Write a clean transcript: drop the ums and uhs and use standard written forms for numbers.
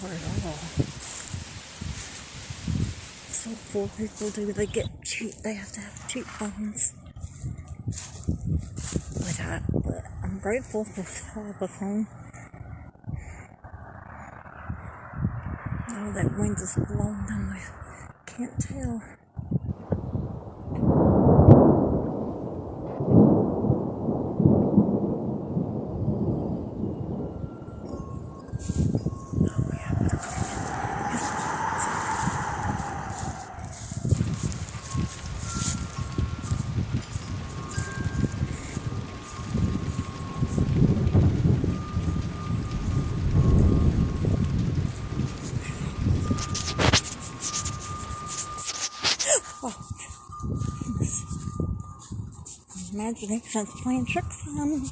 power at all. So poor people do, they get cheap, they have to have cheap phones. But I'm grateful for the phone. Oh, that wind is blowing down, I can't tell. Oh, imagination's playing tricks on me.